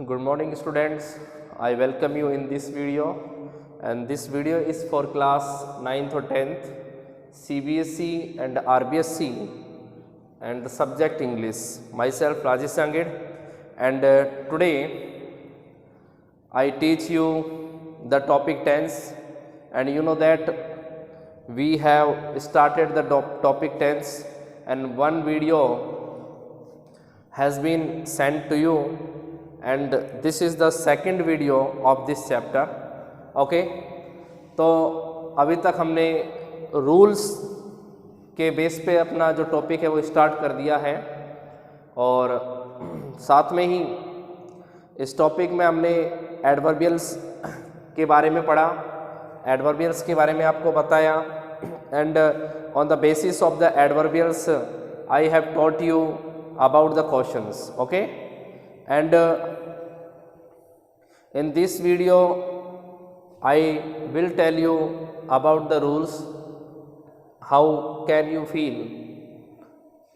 Good morning students, I welcome you in this video, and this video is for class 9th or 10th CBSE and RBSE and the subject English. Myself Rajesh Sangid, and today I teach you the topic tense, and you know that we have started the topic tense and one video has been sent to you, and this is the second video of this chapter. Okay तो अभी तक हमने rules के base पे अपना जो topic है वो स्टार्ट कर दिया है, और साथ में ही इस टॉपिक में हमने एडवर्बियल्स के बारे में पढ़ा, एडवर्बियल्स के बारे में आपको बताया, and on the basis of the adverbials I have taught you about the questions. Okay, and in this video I will tell you about the rules, how can you feel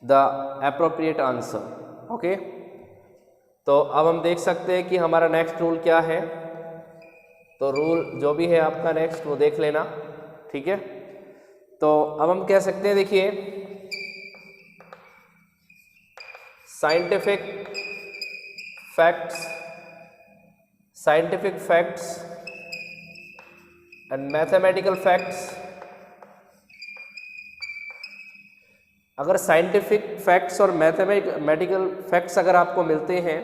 the appropriate answer. Okay, तो अब हम देख सकते हैं कि हमारा next rule क्या है. तो रूल जो भी है आपका नेक्स्ट वो देख लेना, ठीक है. तो अब हम कह सकते हैं, देखिए, scientific facts and mathematical facts. अगर साइंटिफिक फैक्ट्स और मैथमेटिकल फैक्ट्स अगर आपको मिलते हैं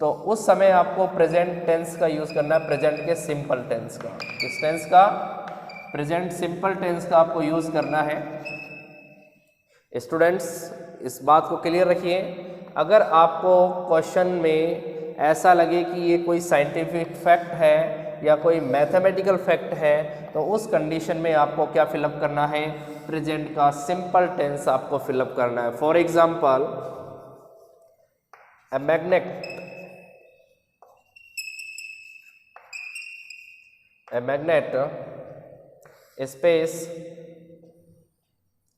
तो उस समय आपको प्रेजेंट टेंस का यूज़ करना है, प्रेजेंट के सिंपल टेंस का. इस टेंस का, प्रेजेंट सिंपल टेंस का आपको यूज़ करना है. स्टूडेंट्स इस बात को क्लियर रखिए, अगर आपको क्वेश्चन में ऐसा लगे कि ये कोई साइंटिफिक फैक्ट है या कोई मैथमेटिकल फैक्ट है तो उस कंडीशन में आपको क्या फिलअप करना है, प्रेजेंट का सिंपल टेंस आपको फिलअप करना है. For example, a magnet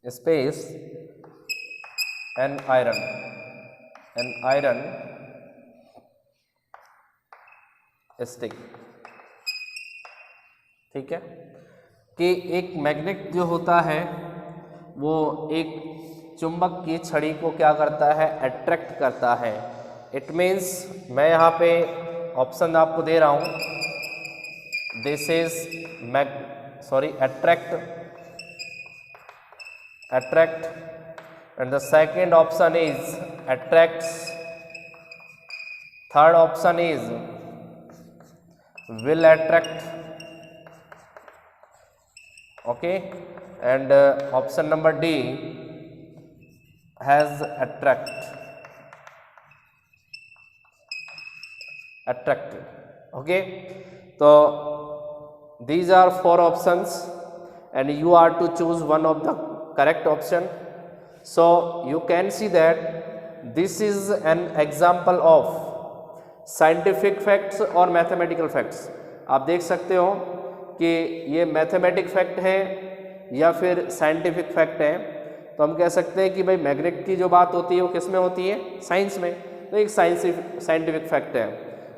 space an iron stick. ठीक है, कि एक मैग्नेट जो होता है वो एक चुंबक की छड़ी को क्या करता है, अट्रैक्ट करता है. इट मीन्स मैं यहाँ पे ऑप्शन आपको दे रहा हूँ. This is attract, and the second option is attracts, third option is will attract. Okay, and option number D has attracted. Okay, so these are four options and you are to choose one of the correct option. So you can see that this is an example of scientific facts और mathematical facts. आप देख सकते हो कि ये mathematic fact है या फिर साइंटिफिक फैक्ट है. तो हम कह सकते हैं कि भाई मैग्नेट की जो बात होती है वो किस में होती है, साइंस में. तो एक साइंटिफिक फैक्ट है.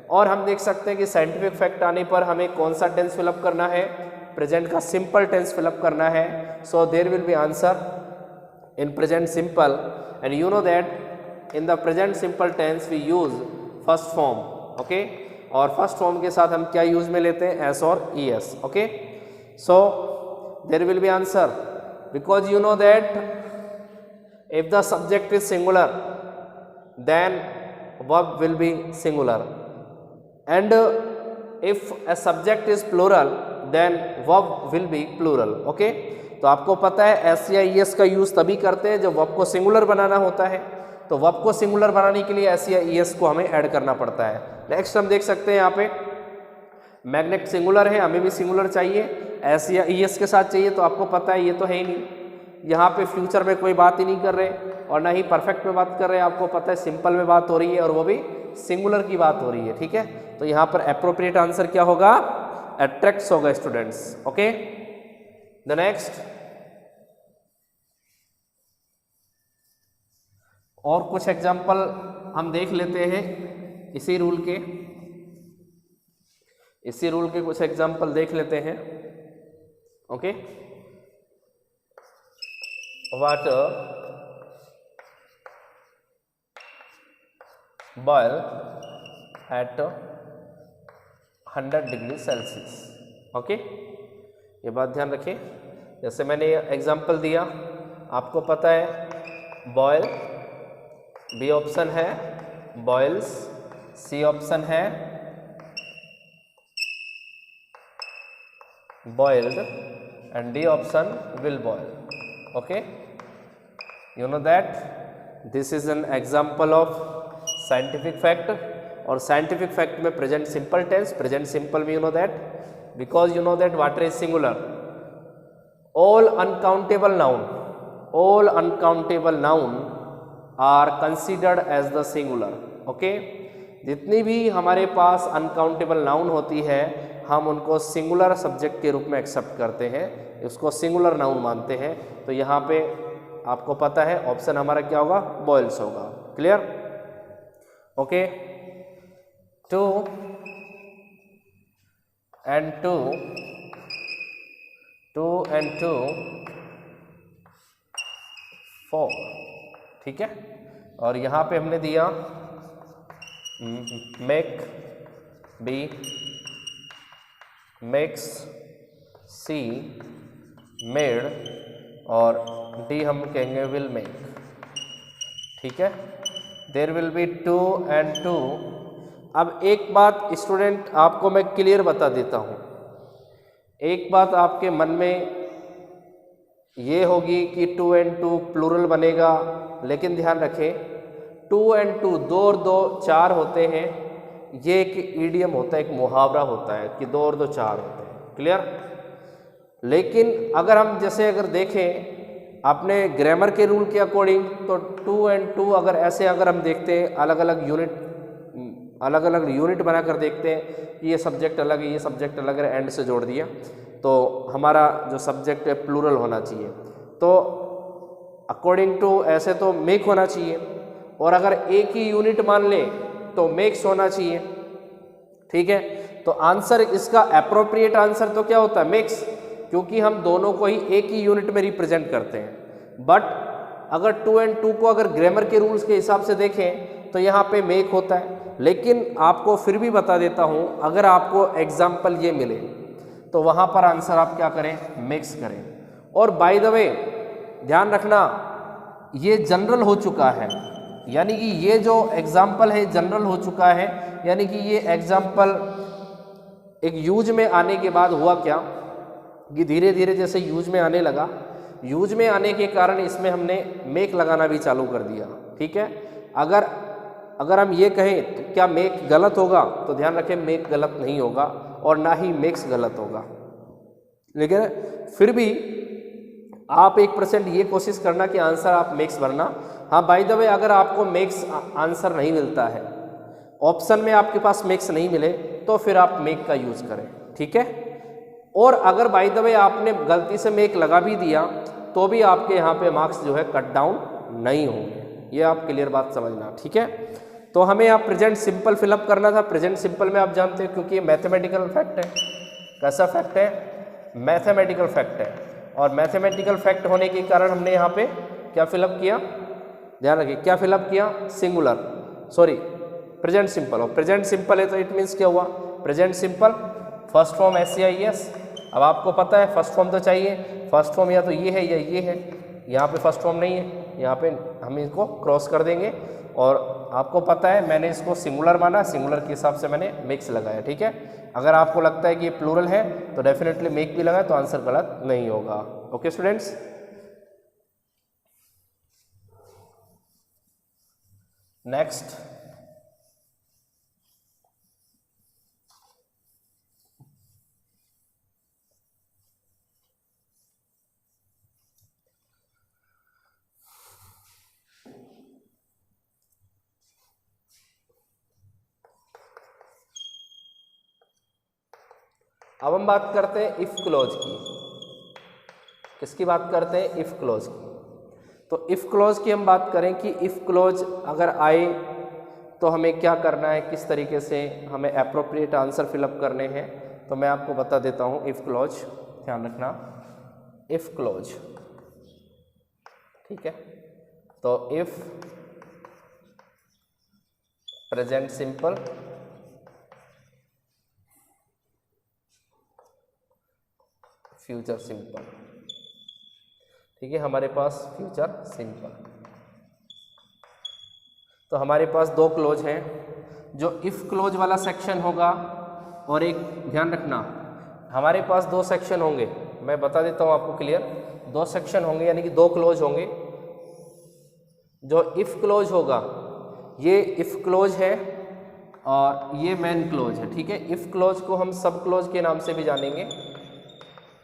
और हम देख सकते हैं कि साइंटिफिक फैक्ट आने पर हमें कौन सा टेंस फिलअप करना है, प्रेजेंट का सिंपल टेंस फिलअप करना है. So there will be answer in present simple, and you know that in the present simple tense we use first form. Okay, और फर्स्ट फॉर्म के साथ हम क्या यूज में लेते हैं, एस और E S. Okay, so there will be answer because you know that if the subject is singular then verb will be singular, and if a subject is plural then verb will be plural. okay, तो आपको पता है S या E S का use तभी करते हैं जब वर्ब को सिंगुलर बनाना होता है. तो वर्ब को सिंगुलर बनाने के लिए एस या ई एस को हमें ऐड करना पड़ता है. नेक्स्ट हम देख सकते हैं यहाँ पे मैग्नेट सिंगुलर है, हमें भी सिंगुलर चाहिए, एस या ई एस के साथ चाहिए. तो आपको पता है ये तो है ही नहीं, यहाँ पे फ्यूचर में कोई बात ही नहीं कर रहे और ना ही परफेक्ट में बात कर रहे हैं. आपको पता है सिंपल में बात हो रही है और वो भी सिंगुलर की बात हो रही है. ठीक है, तो यहाँ पर एप्रोप्रिएट आंसर क्या होगा, अट्रैक्ट्स होगा स्टूडेंट्स. ओके, द नेक्स्ट और कुछ एग्जाम्पल हम देख लेते हैं इसी रूल के कुछ एग्जाम्पल देख लेते हैं। Okay, water boil at 100 degree Celsius. Okay, ये बात ध्यान रखिए। जैसे मैंने एग्जाम्पल दिया, आपको पता है बॉयल बी ऑप्शन है, बॉयल्स सी ऑप्शन है, boiled and D option will boil. Okay, you know that this is an example of scientific fact, और scientific fact में present simple tense, present simple में you know that because you know that water is singular, all uncountable noun are considered as the singular. Okay, जितनी भी हमारे पास uncountable noun होती है हम उनको सिंगुलर सब्जेक्ट के रूप में एक्सेप्ट करते हैं, उसको सिंगुलर नाउन मानते हैं। तो यहाँ पे आपको पता है ऑप्शन हमारा क्या होगा, बॉयल्स होगा। क्लियर? ओके, 2 and 2 4, ठीक है। और यहाँ पे हमने दिया make B, makes C, made, और डी हम कहेंगे विल मेक। ठीक है, देयर विल बी 2 and 2। अब एक बात स्टूडेंट आपको मैं क्लियर बता देता हूँ, एक बात आपके मन में ये होगी कि 2 and 2 प्लूरल बनेगा, लेकिन ध्यान रखें 2 and 2 2 और 2 4 होते हैं। ये एक ईडियम होता है, एक मुहावरा होता है कि 2 और 2 4 होते हैं। क्लियर? लेकिन अगर हम जैसे अगर देखें अपने ग्रामर के रूल के अकॉर्डिंग तो 2 and 2 अगर ऐसे अगर हम देखते हैं अलग अलग यूनिट बनाकर देखते हैं कि ये सब्जेक्ट अलग है, ये सब्जेक्ट अलग है, एंड से जोड़ दिया तो हमारा जो सब्जेक्ट है प्लूरल होना चाहिए। तो अकॉर्डिंग टू ऐसे तो मेक होना चाहिए, और अगर एक ही यूनिट मान ले तो मेक्स होना चाहिए। ठीक है, तो आंसर इसका एप्रोप्रिएट आंसर तो क्या होता है, मेक्स, क्योंकि हम दोनों को ही एक ही यूनिट में रिप्रेजेंट करते हैं। बट अगर 2 and 2 को अगर ग्रामर के रूल्स के हिसाब से देखें तो यहाँ पे मेक होता है। लेकिन आपको फिर भी बता देता हूँ, अगर आपको एग्जाम्पल ये मिले तो वहाँ पर आंसर आप क्या करें, मिक्स करें। और बाय द वे ध्यान रखना ये जनरल हो चुका है, यानी कि ये जो एग्जाम्पल है जनरल हो चुका है, यानी कि ये एग्जाम्पल एक यूज में आने के बाद हुआ क्या कि धीरे धीरे जैसे यूज में आने लगा, यूज में आने के कारण इसमें हमने मेक लगाना भी चालू कर दिया। ठीक है, अगर हम ये कहें तो क्या मेक गलत होगा, तो ध्यान रखें मेक गलत नहीं होगा और ना ही मेक्स गलत होगा। लेकिन फिर भी आप 1% ये कोशिश करना कि आंसर आप मेक्स भरना। हाँ, बाय द वे अगर आपको मेक्स आंसर नहीं मिलता है, ऑप्शन में आपके पास मेक्स नहीं मिले, तो फिर आप मेक का यूज करें। ठीक है, और अगर बाय द वे आपने गलती से मेक लगा भी दिया तो भी आपके यहाँ पे मार्क्स जो है कट डाउन नहीं होंगे, ये आप क्लियर बात समझना। ठीक है, तो हमें यहाँ प्रेजेंट सिंपल फिलअप करना था। प्रेजेंट सिंपल में आप जानते हैं क्योंकि ये मैथमेटिकल फैक्ट है। कैसा फैक्ट है, मैथमेटिकल फैक्ट है, और मैथमेटिकल फैक्ट होने के कारण हमने यहाँ पे क्या फिलअप किया, ध्यान रखिए क्या फिलअप किया, सिंगुलर, सॉरी प्रेजेंट सिंपल। और प्रेजेंट सिंपल है तो इट मीन्स क्या हुआ, present simple first form SCIS। अब आपको पता है फर्स्ट फॉर्म तो चाहिए, फर्स्ट फॉर्म या तो ये है या ये है, यहाँ पे फर्स्ट फॉर्म नहीं है, यहाँ पे हम इसको क्रॉस कर देंगे। और आपको पता है मैंने इसको सिंगुलर माना, सिंगुलर के हिसाब से मैंने मिक्स लगाया। ठीक है, अगर आपको लगता है कि ये प्लूरल है तो डेफिनेटली मेक भी लगाए तो आंसर गलत नहीं होगा। ओके स्टूडेंट्स, नेक्स्ट अब हम बात करते हैं इफ क्लॉज की। किसकी बात करते हैं, इफ क्लॉज की। तो इफ क्लॉज की हम बात करें कि इफ क्लॉज अगर आए तो हमें क्या करना है, किस तरीके से हमें एप्रोप्रिएट आंसर फिलअप करने हैं, तो मैं आपको बता देता हूँ। इफ़ क्लॉज, ध्यान रखना, इफ़ क्लॉज, ठीक है। तो if present simple, future simple, ठीक है, हमारे पास फ्यूचर सिंपल। तो हमारे पास दो क्लोज हैं, जो इफ़ क्लोज वाला सेक्शन होगा और एक, ध्यान रखना, हमारे पास दो सेक्शन होंगे, मैं बता देता हूँ आपको क्लियर, दो सेक्शन होंगे यानी कि दो क्लोज होंगे। जो इफ़ क्लोज होगा ये इफ़ क्लोज है और ये मेन क्लोज है, ठीक है। इफ़ क्लोज को हम सब क्लोज के नाम से भी जानेंगे,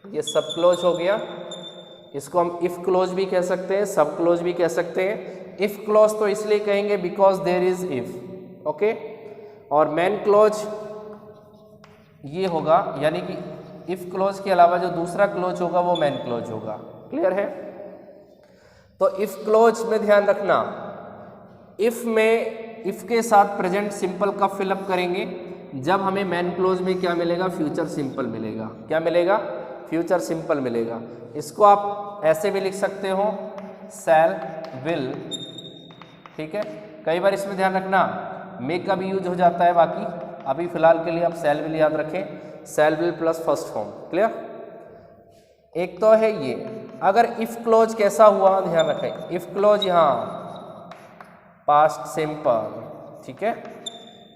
ये सब क्लोज हो गया, इसको हम इफ़ क्लोज भी कह सकते हैं, सब क्लोज भी कह सकते हैं। इफ़ क्लोज तो इसलिए कहेंगे because there is if, okay. और मेन क्लोज ये होगा, यानी कि इफ़ क्लोज के अलावा जो दूसरा क्लोज होगा वो मेन क्लोज होगा। क्लियर है? तो इफ़ क्लोज में ध्यान रखना, इफ़ में इफ़ के साथ प्रेजेंट सिंपल कब फिलअप करेंगे, जब हमें मेन क्लोज में क्या मिलेगा, फ्यूचर सिंपल मिलेगा। क्या मिलेगा? फ्यूचर सिंपल मिलेगा। इसको आप ऐसे भी लिख सकते हो, शैल, विल, ठीक है। कई बार इसमें ध्यान रखना मे का भी यूज हो जाता है, बाकी अभी फिलहाल के लिए आप शैल विल याद रखें, शैल will plus first form. Clear? एक तो है ये। अगर इफ़ क्लोज कैसा हुआ, ध्यान रखें, इफ़ क्लोज यहाँ पास्ट सिंपल, ठीक है,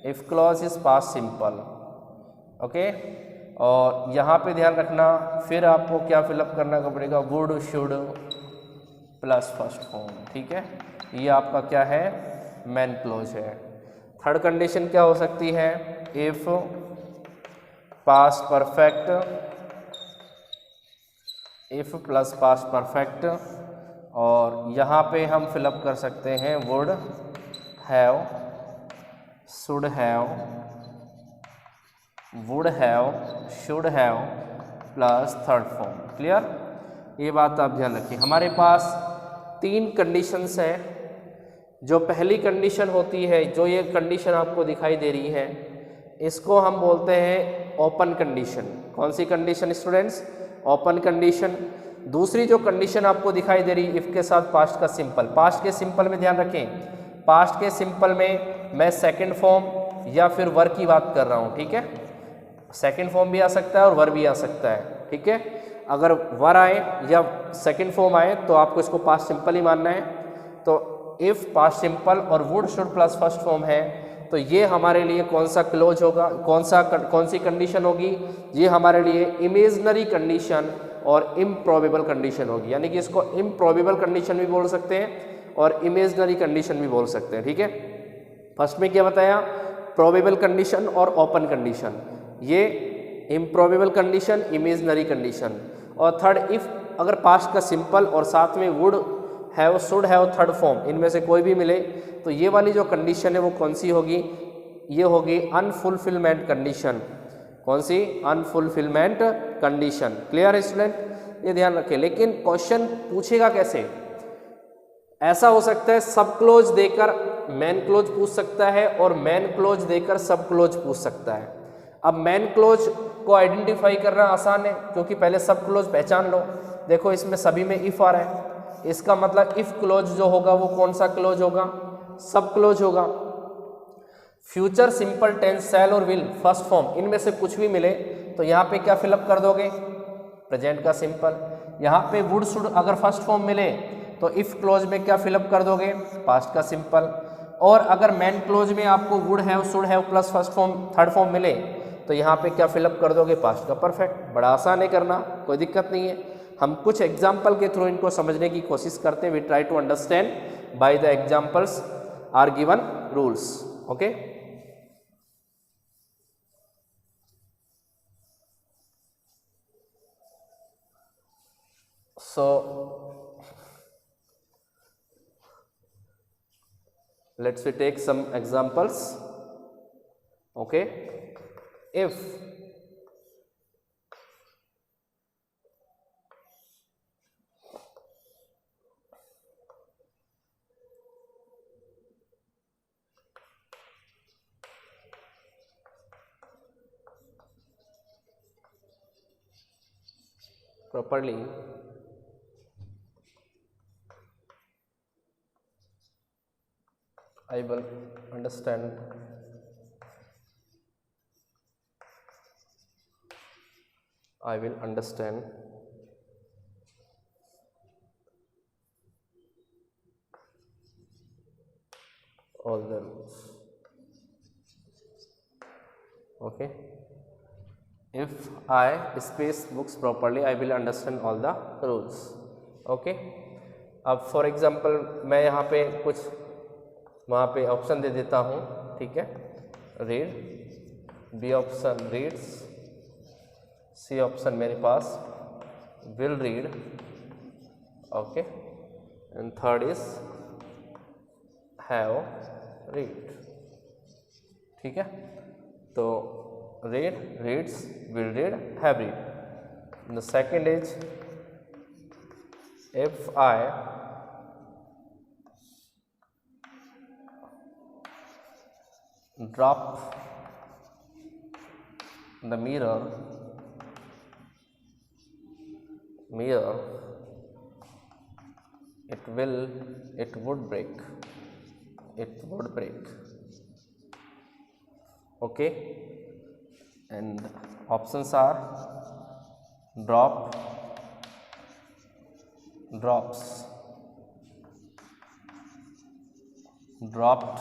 if clause is past simple, okay. और यहाँ पे ध्यान रखना, फिर आपको क्या फिलअप करना पड़ेगा, would, should plus first form, ठीक है। ये आपका क्या है, मेन क्लॉज है। थर्ड कंडीशन क्या हो सकती है, if past perfect, if plus past perfect, और यहाँ पे हम फिलअप कर सकते हैं would have, should have, would have, should have plus third form. Clear? ये बात आप ध्यान रखिए। हमारे पास तीन कंडीशंस हैं। जो पहली कंडीशन होती है, जो ये कंडीशन आपको दिखाई दे रही है, इसको हम बोलते हैं ओपन कंडीशन। कौन सी कंडीशन स्टूडेंट्स? Open condition. दूसरी जो कंडीशन आपको दिखाई दे रही, इफ़ के साथ पास्ट का सिंपल। पास्ट के सिंपल में ध्यान रखें, पास्ट के सिंपल में मैं सेकंड फॉर्म या फिर वर की बात कर रहा हूँ, ठीक है। सेकंड फॉर्म भी आ सकता है और वर भी आ सकता है, ठीक है। अगर वर आए या सेकंड फॉर्म आए तो आपको इसको पास्ट सिंपल ही मानना है। तो इफ़ पास्ट सिंपल और would, should plus first form है, तो ये हमारे लिए कौन सा क्लोज होगा, कौन सी कंडीशन होगी, ये हमारे लिए इमेजनरी कंडीशन और इम्प्रॉबेबल कंडीशन होगी। यानी कि इसको इम्प्रॉबेबल कंडीशन भी बोल सकते हैं और इमेजनरी कंडीशन भी बोल सकते हैं, ठीक है। फर्स्ट में क्या बताया, प्रोबेबल कंडीशन और ओपन कंडीशन, ये इम्प्रॉबेबल कंडीशन, इमेजनरी कंडीशन। और थर्ड, इफ अगर पास्ट का सिंपल और साथ में would have, should have, third form, इनमें से कोई भी मिले, तो ये वाली जो कंडीशन है वो कौन सी होगी, ये होगी अनफुलफिलमेंट कंडीशन। कौन सी? Unfulfilment condition. क्लियर है स्टूडेंट? ये ध्यान रखें। लेकिन क्वेश्चन पूछेगा कैसे? ऐसा हो सकता है सब क्लोज देकर मेन क्लोज पूछ सकता है और मेन क्लोज देकर सब क्लोज पूछ सकता है। अब मेन क्लोज को आइडेंटिफाई करना आसान है, क्योंकि पहले सब क्लोज पहचान लो। देखो इसमें सभी में इफ आ रहा है, इसका मतलब इफ क्लोज जो होगा वो कौन सा क्लोज होगा? सब क्लोज होगा। फ्यूचर सिंपल टेंस, शैल और विल, फर्स्ट फॉर्म, इनमें से कुछ भी मिले तो यहाँ पे क्या फिलअप कर दोगे? प्रेजेंट का सिंपल। यहाँ पे वुड, शुड अगर फर्स्ट फॉर्म मिले तो इफ क्लोज में क्या फिलअप कर दोगे? पास्ट का सिंपल। और अगर मेन क्लोज में आपको would have, should have plus first form, third form मिले तो यहाँ पे क्या फिलअप कर दोगे? पास्ट का परफेक्ट। बड़ा आसान है करना, कोई दिक्कत नहीं है। हम कुछ एग्जाम्पल के थ्रू इनको समझने की कोशिश करते हैं। We try to understand by the examples are given rules, okay. So let's we take some examples, okay. If properly, I will understand all the rules. Okay, if I space books properly, I will understand all the rules. Okay, अब for example मैं यहाँ पे कुछ वहाँ पे option दे देता हूँ, ठीक है. Read, B option reads, C option मेरे पास will read. Okay, and third is have read. ठीक है, तो read, reads, will read, have read. The second is if I drop the mirror, it would break. Okay, and options are drop, drops, dropped,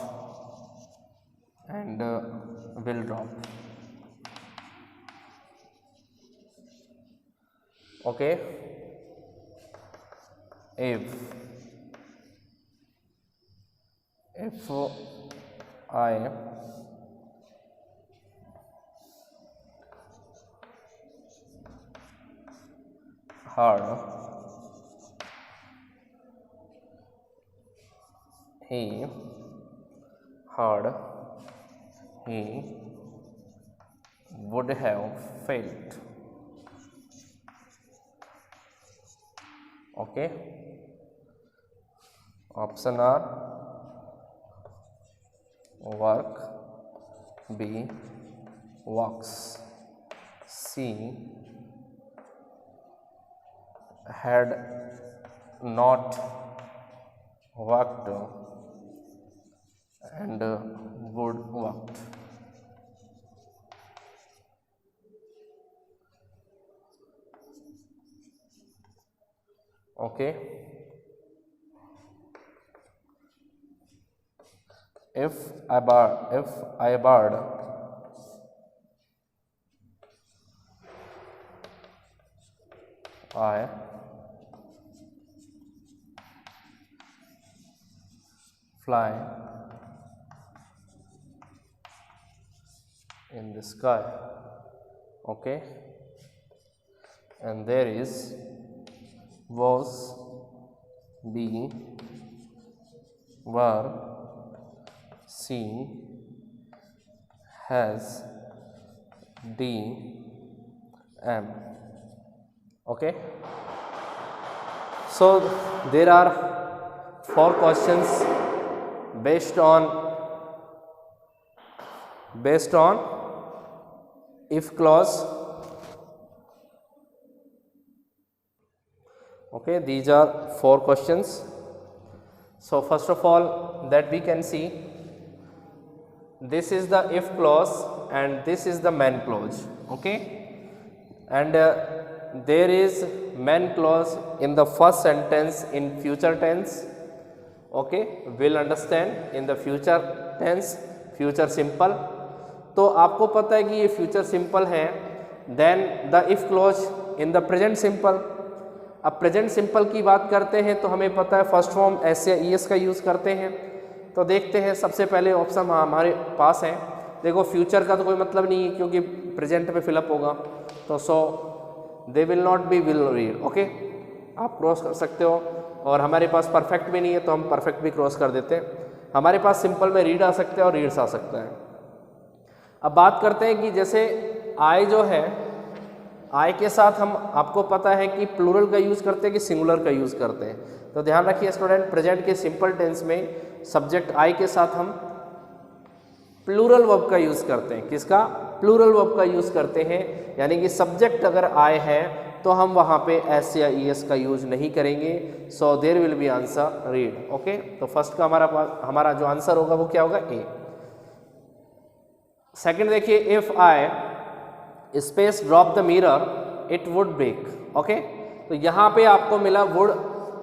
and will drop. Okay, if I heard he would have failed. Okay, option are work, B walks, C had not worked, and would worked. Okay, if I bird I fly in the sky. Okay, and there is was, B were, C has, D am. Okay, so there are 4 questions based on if clause. Okay, these are 4 questions. So first of all, that we can see, this is the if clause and this is the main clause. Okay, and there is main clause in the first sentence in future tense. Okay, will understand in the future tense, future simple. तो आपको पता है कि ये future simple है. Then the if clause in the present simple. अब present simple की बात करते हैं तो हमें पता है फर्स्ट फॉर्म एस या ई एस का यूज़ करते हैं. तो देखते हैं, सबसे पहले ऑप्शन हमारे पास है. देखो फ्यूचर का तो कोई मतलब नहीं है क्योंकि प्रेजेंट में फिलअप होगा. तो so they will not be will read. Okay, आप क्रॉस कर सकते हो. और हमारे पास परफेक्ट भी नहीं है तो हम परफेक्ट भी क्रॉस कर देते हैं. हमारे पास सिंपल में रीड आ सकते हैं और रीड्स आ सकता है. अब बात करते हैं कि जैसे आई जो है, आई के साथ हम, आपको पता है कि प्लूरल का यूज़ करते हैं कि सिंगुलर का यूज़ करते हैं. तो ध्यान रखिए स्टूडेंट, प्रेजेंट के सिंपल टेंस में सब्जेक्ट आई के साथ हम प्लूरल वर्ब का यूज़ करते हैं. किसका? प्लूरल वर्ब का यूज़ करते हैं. यानी कि सब्जेक्ट अगर आई है तो हम वहाँ पे एस या ई एस का यूज नहीं करेंगे। So there will be answer read. Okay, तो फर्स्ट का हमारा जो आंसर होगा वो क्या होगा, ए। सेकंड देखिए, if I space drop the mirror it would break. Okay, तो यहाँ पे आपको मिला वुड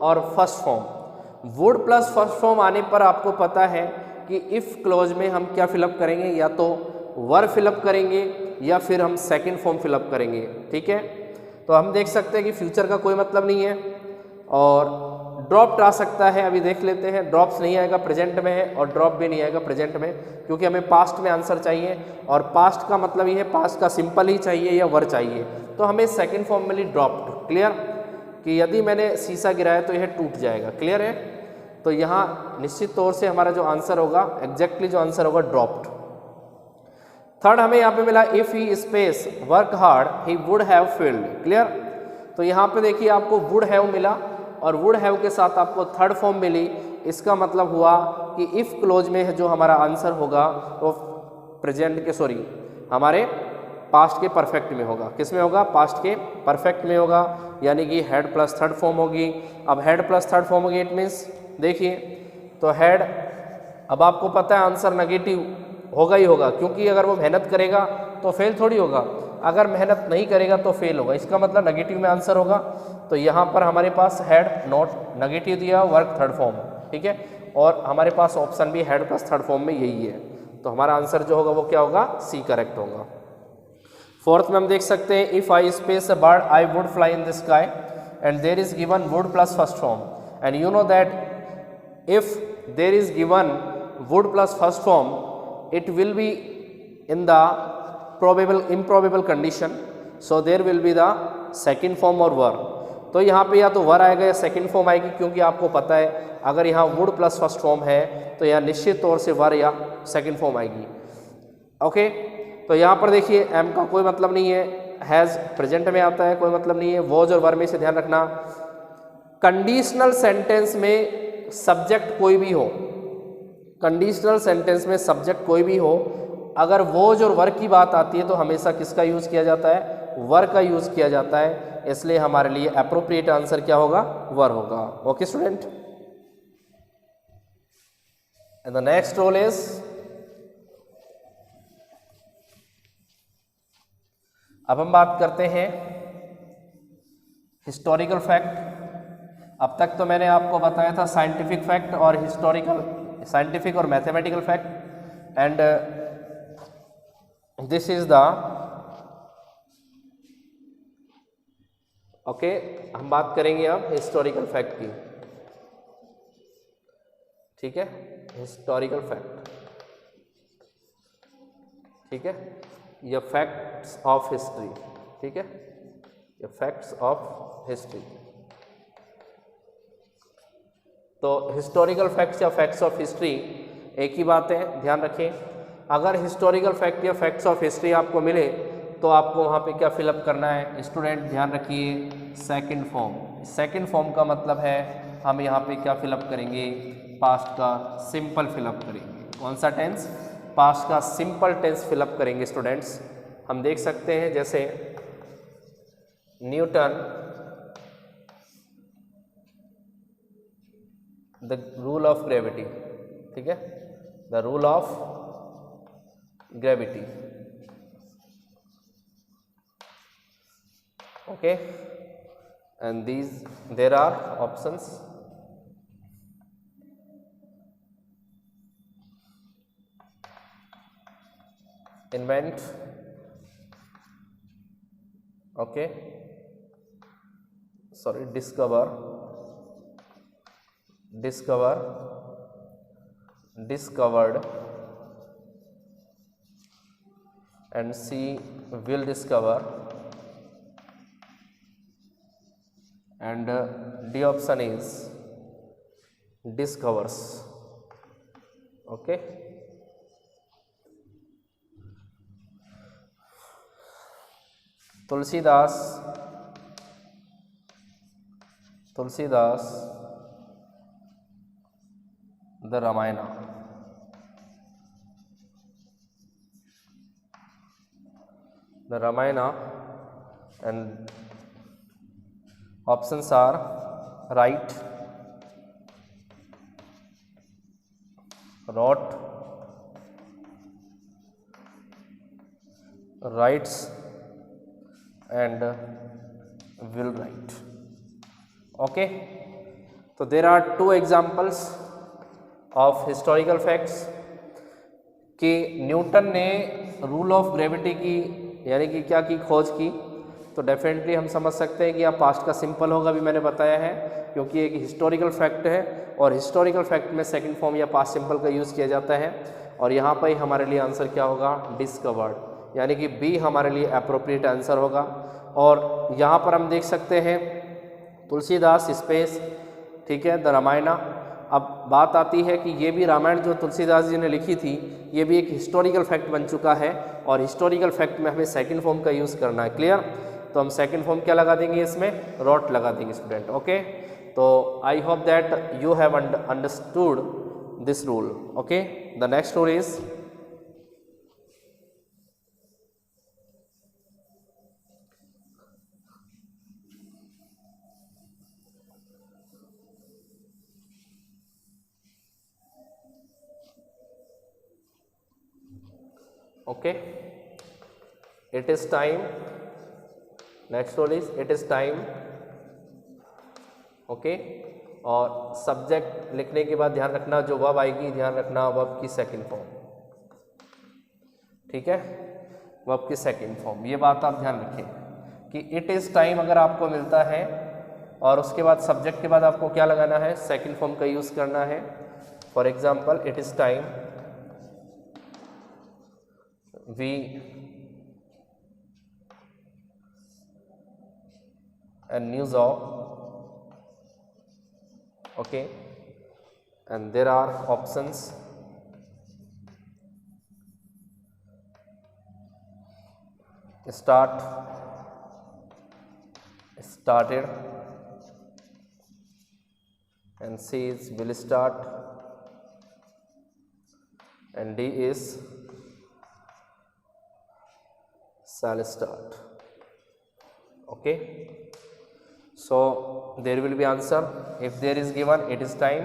और first form. Would plus first form आने पर आपको पता है कि इफ क्लोज में हम क्या फिलअप करेंगे, या तो वर फिलअप करेंगे या फिर हम सेकंड फॉर्म फिलअप करेंगे। ठीक है, तो हम देख सकते हैं कि फ्यूचर का कोई मतलब नहीं है और ड्रॉप्ड आ सकता है। अभी देख लेते हैं, ड्रॉप्स नहीं आएगा, प्रेजेंट में है, और ड्रॉप भी नहीं आएगा प्रेजेंट में, क्योंकि हमें पास्ट में आंसर चाहिए और पास्ट का मतलब ये है पास्ट का सिंपल ही चाहिए या वर चाहिए, तो हमें सेकंड फॉर्म मिली ड्रॉप्ड। क्लियर, कि यदि मैंने शीशा गिराया तो यह टूट जाएगा। क्लियर है, तो यहाँ निश्चित तौर से हमारा जो आंसर होगा, एग्जैक्टली जो आंसर होगा ड्रॉप्ड। थर्ड हमें यहाँ पे मिला if he space work hard he would have field. Clear, तो यहाँ पे देखिए आपको वुड हैव मिला और वुड हैव के साथ आपको थर्ड फॉर्म मिली। इसका मतलब हुआ कि इफ क्लोज में जो हमारा आंसर होगा वो प्रेजेंट के सॉरी हमारे पास्ट के परफेक्ट में होगा। किस में होगा, पास्ट के परफेक्ट में होगा, यानी कि हेड प्लस थर्ड फॉर्म होगी। अब हेड प्लस थर्ड फॉर्म होगी, इट मीन्स देखिए तो हेड, अब आपको पता है आंसर नेगेटिव होगा ही होगा, क्योंकि अगर वो मेहनत करेगा तो फेल थोड़ी होगा, अगर मेहनत नहीं करेगा तो फेल होगा। इसका मतलब नेगेटिव में आंसर होगा। तो यहाँ पर हमारे पास हेड नॉट नेगेटिव दिया, वर्क थर्ड फॉर्म। ठीक है, और हमारे पास ऑप्शन भी हेड प्लस थर्ड फॉर्म में यही है, तो हमारा आंसर जो होगा वो क्या होगा, सी करेक्ट होगा। फोर्थ में हम देख सकते हैं if I space a bird I would fly in the sky and there is given would plus first form and you know that if there is given would plus first form it will be in the improbable condition, so there will be the second form or were। तो यहाँ पे या तो वर आएगा या second form आएगी, क्योंकि आपको पता है अगर यहाँ वुड प्लस फर्स्ट फॉर्म है तो यहाँ निश्चित तौर से वर या सेकंड फॉर्म आएगी। ओके, तो यहाँ पर देखिए एम का कोई मतलब नहीं है, हैज़ प्रेजेंट में आता है, कोई मतलब नहीं है। वॉज और वर में से ध्यान रखना, कंडीशनल सेंटेंस में सब्जेक्ट कोई भी हो, कंडीशनल सेंटेंस में सब्जेक्ट कोई भी हो, अगर वोज और वर की बात आती है तो हमेशा किसका यूज़ किया जाता है, वर का यूज़ किया जाता है। इसलिए हमारे लिए अप्रोप्रिएट आंसर क्या होगा, वर होगा। Okay student, and the next rule is, अब हम बात करते हैं हिस्टोरिकल फैक्ट। अब तक तो मैंने आपको बताया था साइंटिफिक फैक्ट और हिस्टोरिकल, साइंटिफिक और mathematical fact, and this is the okay. हम बात करेंगे अब हिस्टोरिकल फैक्ट की। ठीक है, हिस्टोरिकल फैक्ट, ठीक है, ये फैक्ट्स ऑफ हिस्ट्री। ठीक है, ये फैक्ट्स ऑफ हिस्ट्री। तो हिस्टोरिकल फैक्ट्स या फैक्ट्स ऑफ हिस्ट्री एक ही बात है, ध्यान रखें। अगर हिस्टोरिकल फैक्ट या फैक्ट्स ऑफ हिस्ट्री आपको मिले तो आपको वहाँ पे क्या फिलअप करना है स्टूडेंट, ध्यान रखिए, सेकंड फॉर्म। सेकंड फॉर्म का मतलब है हम यहाँ पे क्या फिलअप करेंगे, पास्ट का सिंपल फिलअप करेंगे। कौन सा टेंस, पास्ट का सिंपल टेंस फिलअप करेंगे स्टूडेंट्स। हम देख सकते हैं जैसे Newton the rule of gravity. ठीक है, the rule of gravity. Okay, and these there are options. Invent, okay, sorry, discover, discovered, and C will discover, and D option is discovers. Okay, Tulsidas the Ramayana. The Ramayana and options are write, wrote, writes and will write. Okay, तो there are two examples of historical facts कि Newton ने rule of gravity की यानी कि क्या की खोज की। तो डेफिनेटली हम समझ सकते हैं कि यहाँ पास्ट का सिंपल होगा भी मैंने बताया है, क्योंकि एक हिस्टोरिकल फैक्ट है और हिस्टोरिकल फैक्ट में सेकंड फॉर्म या पास्ट सिंपल का यूज़ किया जाता है। और यहाँ पर ही हमारे लिए आंसर क्या होगा, डिस्कवर्ड, यानी कि बी हमारे लिए अप्रोप्रिएट आंसर होगा। और यहाँ पर हम देख सकते हैं तुलसीदास स्पेस, ठीक है, द रामायणा। अब बात आती है कि ये भी रामायण जो तुलसीदास जी ने लिखी थी ये भी एक हिस्टोरिकल फैक्ट बन चुका है और हिस्टोरिकल फैक्ट में हमें सेकंड फॉर्म का यूज़ करना है। क्लियर? तो हम सेकंड फॉर्म क्या लगा देंगे, इसमें रॉट लगा देंगे स्टूडेंट। ओके, तो I hope that you have understood this rule. Okay, the next rule is okay, it is time, next rule is it is time। Okay, और सब्जेक्ट लिखने के बाद ध्यान रखना जो वर्ब आएगी, ध्यान रखना वर्ब की सेकंड फॉर्म, ठीक है, वर्ब की सेकंड फॉर्म, ये बात आप ध्यान रखें कि इट इज़ टाइम अगर आपको मिलता है और उसके बाद सब्जेक्ट के बाद आपको क्या लगाना है, सेकंड फॉर्म का यूज़ करना है। For example, it is time we and news of, okay, and there are options start, started, and C is will start, and D is shall start। okay, so there will be answer if there is given it is time,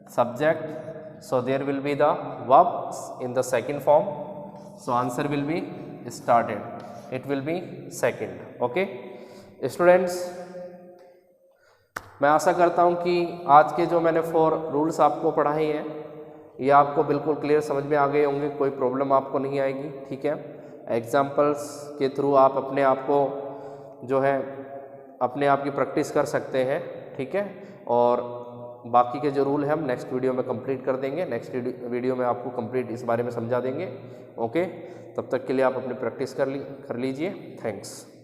subject, so there will be the verbs in the second form, so answer will be started, it will be second। okay students, मैं आशा करता हूँ कि आज के जो मैंने 4 rules आपको पढ़ाए हैं ये आपको बिल्कुल क्लियर समझ में आ गए होंगे, कोई प्रॉब्लम आपको नहीं आएगी। ठीक है, एग्जाम्पल्स के थ्रू आप अपने आप को जो है अपने आप की प्रैक्टिस कर सकते हैं। ठीक है, और बाकी के जो रूल हैं हम नेक्स्ट वीडियो में कंप्लीट कर देंगे, नेक्स्ट वीडियो में आपको कंप्लीट इस बारे में समझा देंगे। ओके, तब तक के लिए आप अपनी प्रैक्टिस कर लीजिए। थैंक्स।